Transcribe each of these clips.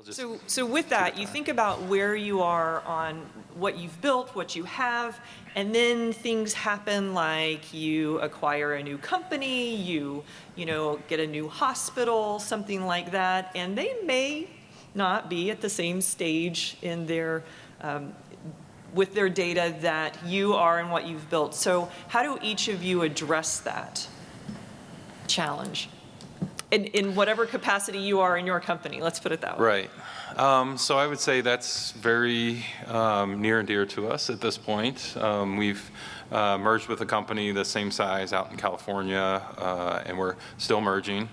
So with that, you think about where you are on what you've built, what you have, and then things happen like you acquire a new company, you get a new hospital, something like that, and they may not be at the same stage in their with their data that you are and what you've built. So how do each of you address that challenge? In whatever capacity you are in your company, let's put it that way. Right. So I would say that's very near and dear to us at this point. We've merged with a company the same size out in California, and we're still merging.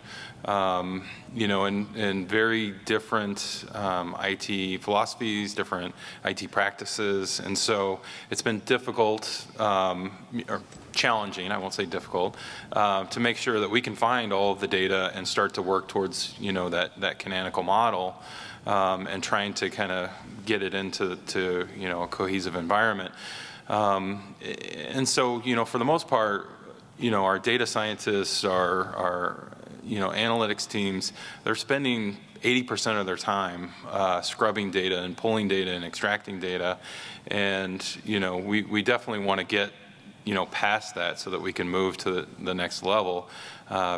In very different IT philosophies, different IT practices, and so it's been difficult, or challenging, I won't say difficult, to make sure that we can find all of the data and start to work towards, that canonical model, and trying to kind of get it into a cohesive environment. And so, for the most part, our data scientists, our analytics teams, they're spending 80% of their time scrubbing data and pulling data and extracting data. And, we definitely want to get, past that so that we can move to the next level,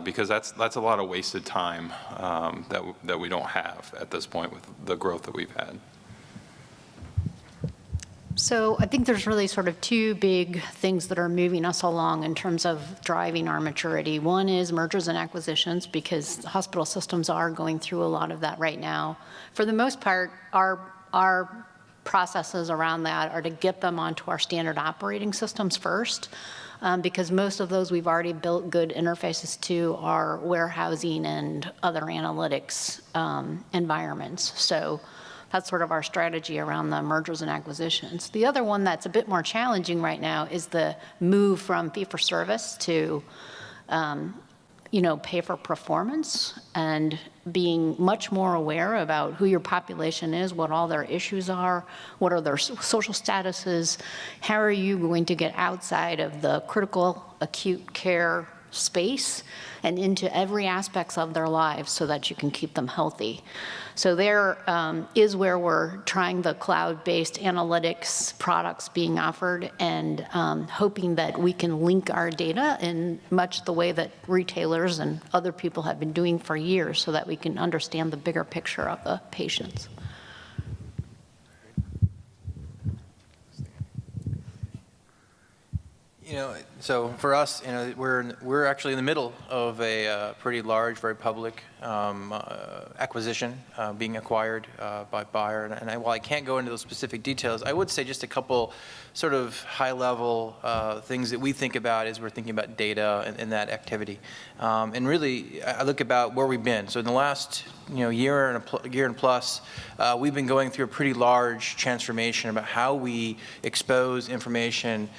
because that's a lot of wasted time that we don't have at this point with the growth that we've had. So I think there's really sort of two big things that are moving us along in terms of driving our maturity. One is mergers and acquisitions, because hospital systems are going through a lot of that right now. For the most part, our processes around that are to get them onto our standard operating systems first, because most of those we've already built good interfaces to our warehousing and other analytics environments. So that's sort of our strategy around the mergers and acquisitions. The other one that's a bit more challenging right now is the move from fee-for-service to, pay for performance, and being much more aware about who your population is, what all their issues are, what are their social statuses, how are you going to get outside of the critical acute care space and into every aspect of their lives so that you can keep them healthy. So there is where we're trying the cloud-based analytics products being offered, and hoping that we can link our data in much the way that retailers and other people have been doing for years, so that we can understand the bigger picture of the patients. So for us, we're actually in the middle of a pretty large, very public acquisition, being acquired by Bayer. And while I can't go into those specific details, I would say just a couple sort of high-level things that we think about as we're thinking about data and that activity. And really, I look about where we've been. So in the last year and plus, we've been going through a pretty large transformation about how we expose information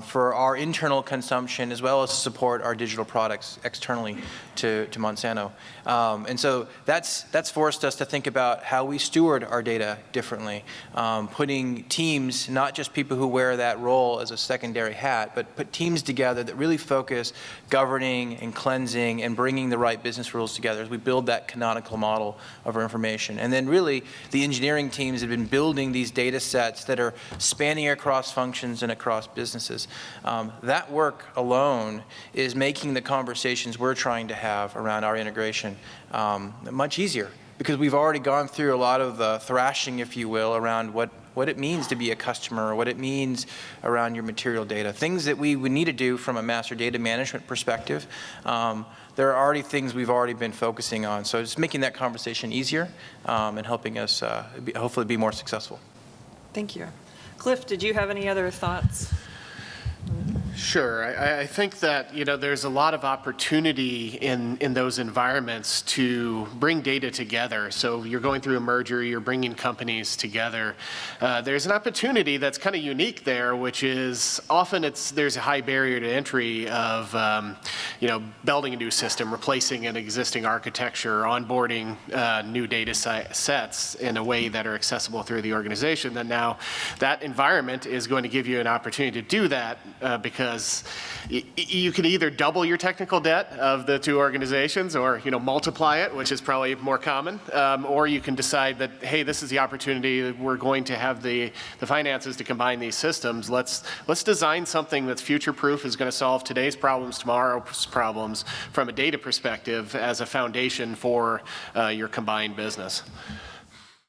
for our internal consumption, as well as to support our digital products externally to Monsanto. And so that's forced us to think about how we steward our data differently, putting teams, not just people who wear that role as a secondary hat, but put teams together that really focus governing and cleansing and bringing the right business rules together as we build that canonical model of our information. And then really the engineering teams have been building these data sets that are spanning across functions and across businesses. That work alone is making the conversations we're trying to have around our integration much easier, because we've already gone through a lot of the thrashing, if you will, around what it means to be a customer, or what it means around your material data. Things that we would need to do from a master data management perspective. There are already things we've already been focusing on. So it's making that conversation easier and helping us hopefully be more successful. Thank you. Cliff, did you have any other thoughts? Sure. I think that there's a lot of opportunity in those environments to bring data together. So you're going through a merger, you're bringing companies together. There's an opportunity that's kind of unique there, which is often there's a high barrier to entry of building a new system, replacing an existing architecture, onboarding new data sets in a way that are accessible through the organization, then now that environment is going to give you an opportunity to do that because you can either double your technical debt of the two organizations or multiply it, which is probably more common, or you can decide that, hey, this is the opportunity, we're going to have the finances to combine these systems. Let's design something that's future-proof, is going to solve today's problems, tomorrow's problems from a data perspective as a foundation for your combined business.